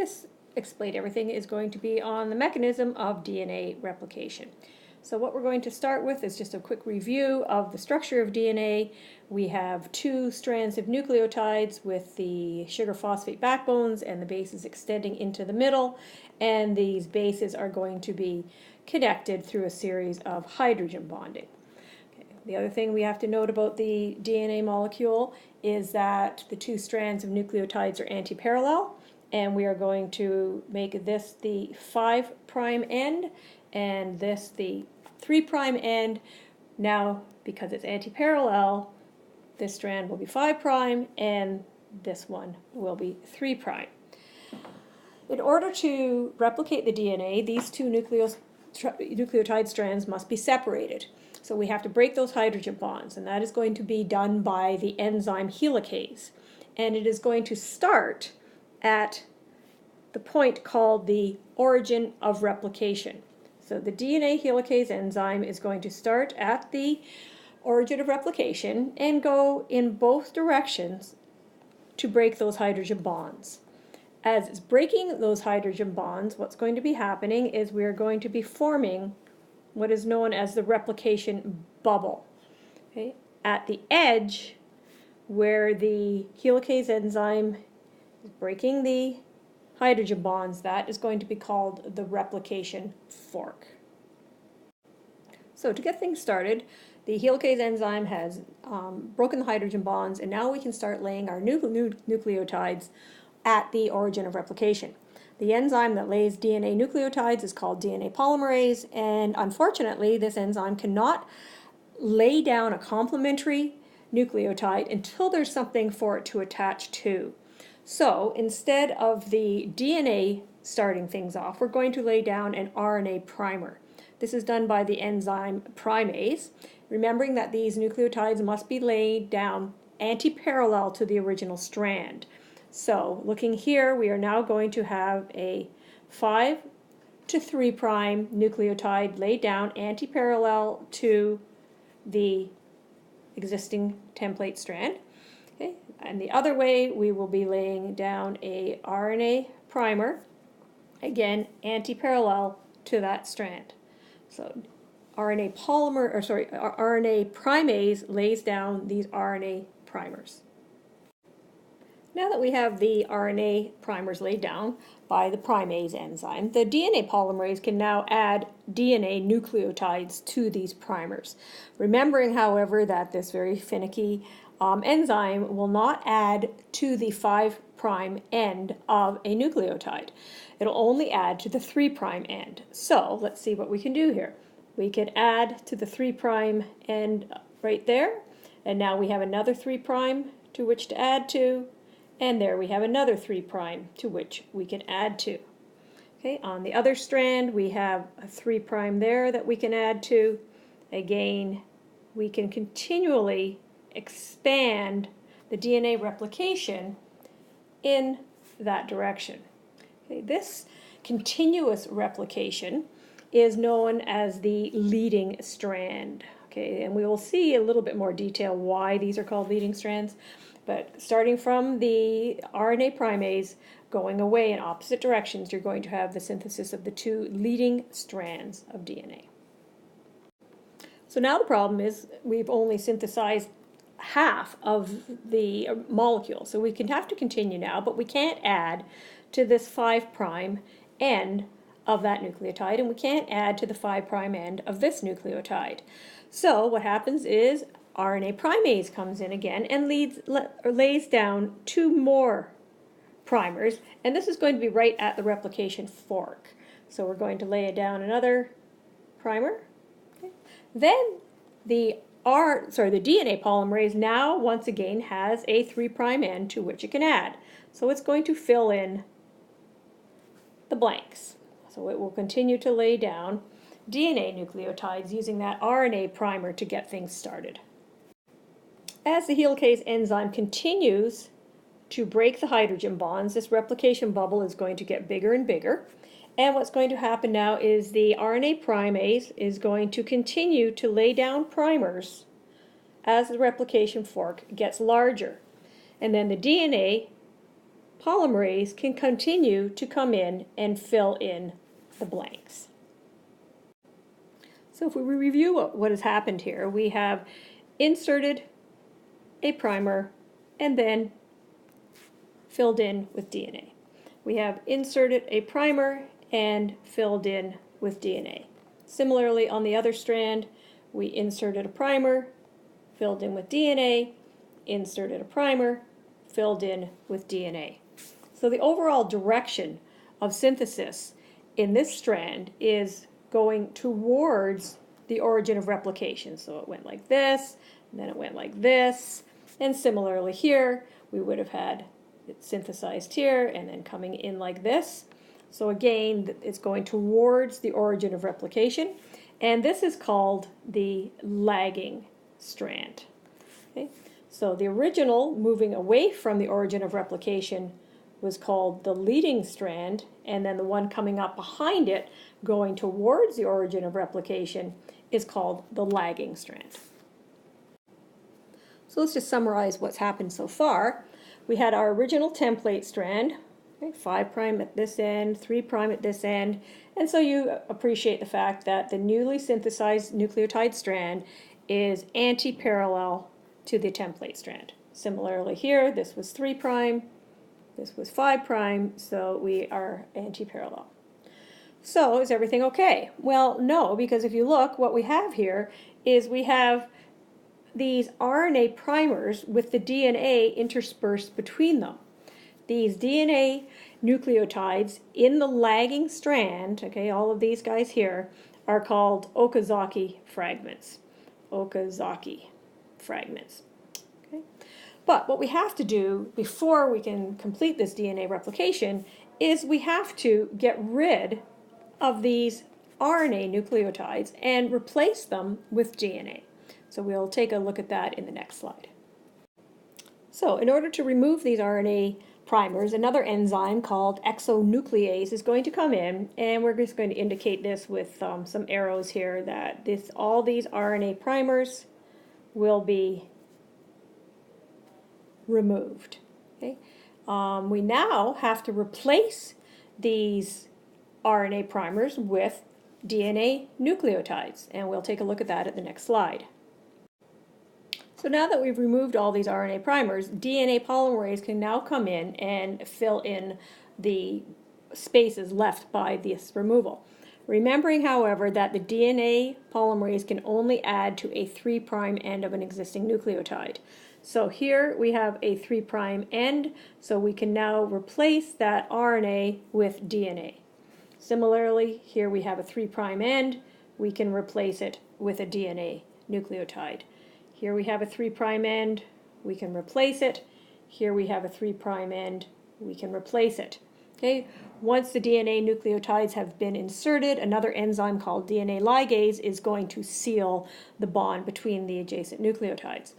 this explain everything is going to be on the mechanism of DNA replication. So what we're going to start with is just a quick review of the structure of DNA. We have two strands of nucleotides with the sugar phosphate backbones and the bases extending into the middle, and these bases are going to be connected through a series of hydrogen bonding. Okay. The other thing we have to note about the DNA molecule is that the two strands of nucleotides are antiparallel, and we are going to make this the 5' end and this the 3' end. Now, because it's antiparallel, this strand will be 5' and this one will be 3'. In order to replicate the DNA, these two nucleotide strands must be separated. So we have to break those hydrogen bonds, and that is going to be done by the enzyme helicase. And it is going to start at the point called the origin of replication. So the DNA helicase enzyme is going to start at the origin of replication and go in both directions to break those hydrogen bonds. As it's breaking those hydrogen bonds, what's going to be happening is we are going to be forming what is known as the replication bubble. Okay? At the edge where the helicase enzyme is breaking the hydrogen bonds, that is going to be called the replication fork. So to get things started, the helicase enzyme has broken the hydrogen bonds, and now we can start laying our new nucleotides at the origin of replication. The enzyme that lays DNA nucleotides is called DNA polymerase, and unfortunately this enzyme cannot lay down a complementary nucleotide until there's something for it to attach to. So instead of the DNA starting things off, we're going to lay down an RNA primer. This is done by the enzyme primase, remembering that these nucleotides must be laid down antiparallel to the original strand. So looking here, we are now going to have a 5' to 3' nucleotide laid down antiparallel to the existing template strand. Okay. And the other way, we will be laying down a RNA primer, again antiparallel to that strand. So RNA primase lays down these RNA primers. Now that we have the RNA primers laid down by the primase enzyme, the DNA polymerase can now add DNA nucleotides to these primers. Remembering, however, that this very finicky enzyme will not add to the 5' end of a nucleotide. It'll only add to the 3' end. So let's see what we can do here. We can add to the 3' end right there, and now we have another 3' to which to add to, and there we have another 3' to which we can add to. Okay, on the other strand we have a 3' there that we can add to. Again, we can continually expand the DNA replication in that direction. Okay, this continuous replication is known as the leading strand. Okay, and we will see a little bit more detail why these are called leading strands. But starting from the RNA primase, going away in opposite directions, you're going to have the synthesis of the two leading strands of DNA. So now the problem is we've only synthesized half of the molecule. So we can have to continue now, but we can't add to this 5' end of that nucleotide, and we can't add to the 5' end of this nucleotide. So what happens is RNA primase comes in again and lays down two more primers, and this is going to be right at the replication fork. So we're going to lay down another primer. Okay. Then the DNA polymerase now once again has a 3' end to which it can add. So it's going to fill in the blanks. So it will continue to lay down DNA nucleotides using that RNA primer to get things started. As the helicase enzyme continues to break the hydrogen bonds, this replication bubble is going to get bigger and bigger. And what's going to happen now is the RNA primase is going to continue to lay down primers as the replication fork gets larger. And then the DNA polymerase can continue to come in and fill in the blanks. So if we review what has happened here, we have inserted a primer and then filled in with DNA. We have inserted a primer and filled in with DNA. Similarly, on the other strand, we inserted a primer, filled in with DNA, inserted a primer, filled in with DNA. So the overall direction of synthesis in this strand is going towards the origin of replication. So it went like this, and then it went like this, and similarly here, we would have had it synthesized here and then coming in like this. So again, it's going towards the origin of replication, and this is called the lagging strand. Okay? So the original moving away from the origin of replication was called the leading strand, and then the one coming up behind it going towards the origin of replication is called the lagging strand. So let's just summarize what's happened so far. We had our original template strand, okay, 5' at this end, 3' at this end, and so you appreciate the fact that the newly synthesized nucleotide strand is anti-parallel to the template strand. Similarly here, this was 3', this was 5', so we are anti-parallel. So is everything okay? Well, no, because if you look, what we have here is we have these RNA primers with the DNA interspersed between them. These DNA nucleotides in the lagging strand, okay, all of these guys here, are called Okazaki fragments. Okazaki fragments. Okay? But what we have to do before we can complete this DNA replication is we have to get rid of these RNA nucleotides and replace them with DNA. So we'll take a look at that in the next slide. So in order to remove these RNA primers, another enzyme called exonuclease is going to come in, and we're just going to indicate this with some arrows here that all these RNA primers will be removed. Okay? We now have to replace these RNA primers with DNA nucleotides, and we'll take a look at that at the next slide. So now that we've removed all these RNA primers, DNA polymerase can now come in and fill in the spaces left by this removal. Remembering, however, that the DNA polymerase can only add to a 3' end of an existing nucleotide. So here we have a 3' end, so we can now replace that RNA with DNA. Similarly, here we have a 3' end, we can replace it with a DNA nucleotide. Here we have a 3' end, we can replace it. Here we have a 3' end, we can replace it. Okay? Once the DNA nucleotides have been inserted, another enzyme called DNA ligase is going to seal the bond between the adjacent nucleotides.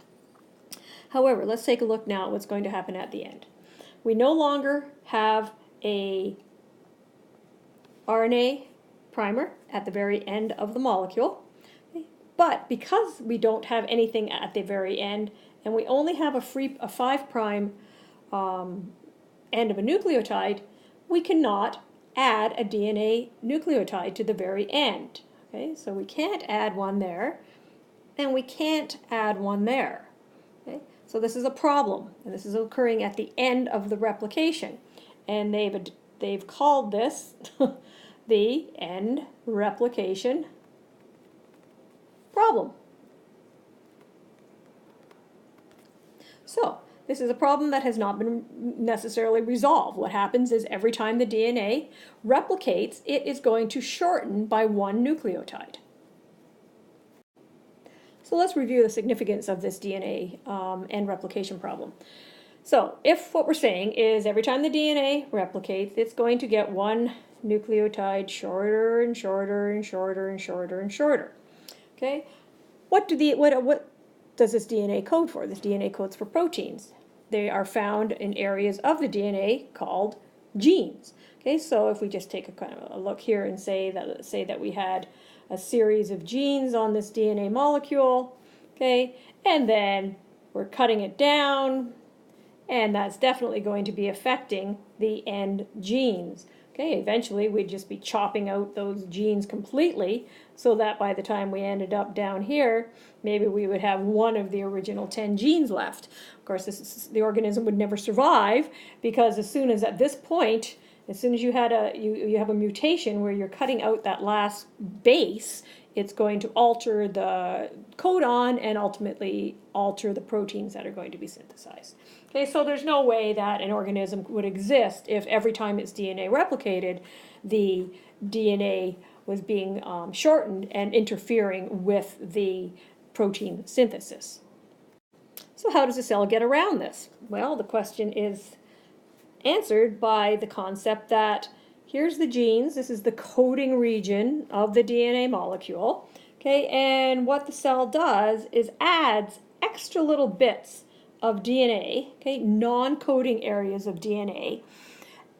However, let's take a look now at what's going to happen at the end. We no longer have a RNA primer at the very end of the molecule. But because we don't have anything at the very end, and we only have a 5' end of a nucleotide, we cannot add a DNA nucleotide to the very end. Okay, so we can't add one there, and we can't add one there. Okay, so this is a problem, and this is occurring at the end of the replication, and they've called this the end replication problem. So this is a problem that has not been necessarily resolved. What happens is every time the DNA replicates, it is going to shorten by one nucleotide. So let's review the significance of this DNA end replication problem. So if what we're saying is every time the DNA replicates, it's going to get one nucleotide shorter and shorter and shorter and shorter and shorter. Okay, what does this DNA code for? This DNA codes for proteins. They are found in areas of the DNA called genes. Okay, so if we just take a kind of a look here and say that we had a series of genes on this DNA molecule, okay, and then we're cutting it down, And that's definitely going to be affecting the end genes. Okay, eventually we'd just be chopping out those genes completely so that by the time we ended up down here, maybe we would have one of the original 10 genes left. Of course, the organism would never survive because as soon as at this point, as soon as you have a mutation where you're cutting out that last base, it's going to alter the codon and ultimately alter the proteins that are going to be synthesized. Okay, so there's no way that an organism would exist if every time its DNA replicated, the DNA was being shortened and interfering with the protein synthesis. So how does a cell get around this? Well, the question is answered by the concept that here's the genes, this is the coding region of the DNA molecule, okay, and what the cell does is adds extra little bits of DNA, okay, non-coding areas of DNA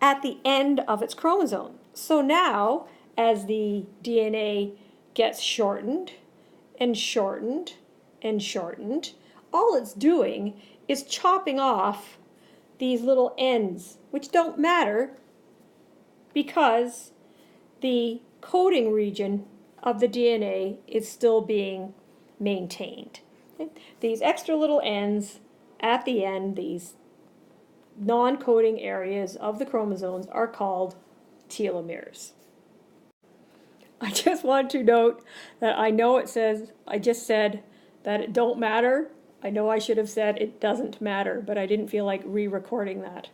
at the end of its chromosome. So now, as the DNA gets shortened and shortened and shortened, all it's doing is chopping off these little ends, which don't matter because the coding region of the DNA is still being maintained. Okay? These extra little ends at the end, these non-coding areas of the chromosomes are called telomeres. I just want to note that I know it says, I just said that it don't matter. I know I should have said it doesn't matter, but I didn't feel like re-recording that.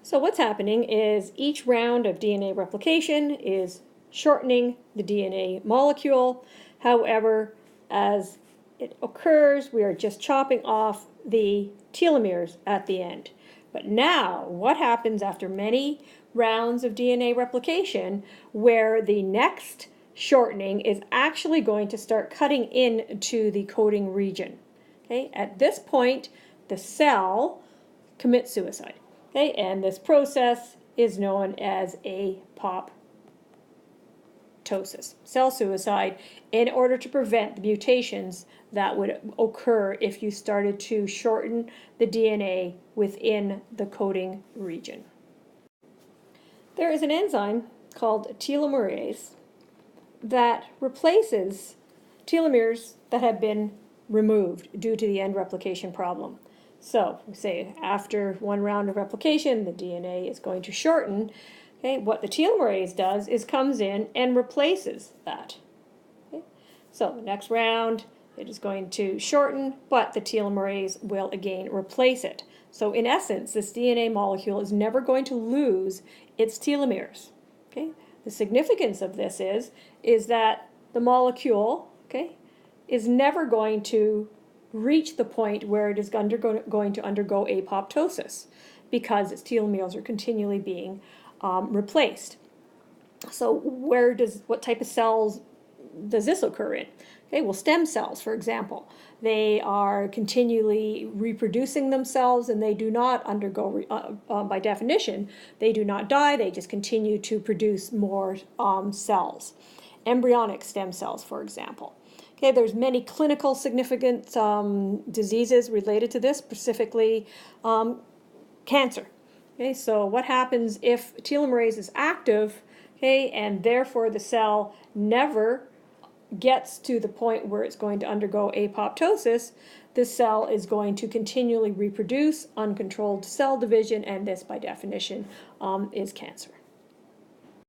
So what's happening is each round of DNA replication is shortening the DNA molecule. However, as it occurs, we are just chopping off the telomeres at the end. But now, what happens after many rounds of DNA replication where the next shortening is actually going to start cutting into the coding region? Okay, at this point, the cell commits suicide. Okay, and this process is known as apoptosis, cell suicide, in order to prevent the mutations that would occur if you started to shorten the DNA within the coding region. There is an enzyme called telomerase that replaces telomeres that have been removed due to the end replication problem. So, say after one round of replication, the DNA is going to shorten. Okay, what the telomerase does is comes in and replaces that. Okay? So the next round, it is going to shorten, but the telomerase will again replace it. So in essence, this DNA molecule is never going to lose its telomeres. Okay? The significance of this is that the molecule, okay, is never going to reach the point where it is going to undergo apoptosis because its telomeres are continually being replaced. So what type of cells does this occur in? Okay, well, stem cells, for example, they are continually reproducing themselves and they do not undergo, by definition, they do not die, they just continue to produce more cells. Embryonic stem cells, for example. Okay, there's many clinical significant diseases related to this, specifically cancer. Okay, so what happens if telomerase is active, okay, and therefore the cell never gets to the point where it's going to undergo apoptosis, this cell is going to continually reproduce, uncontrolled cell division, and this, by definition, is cancer.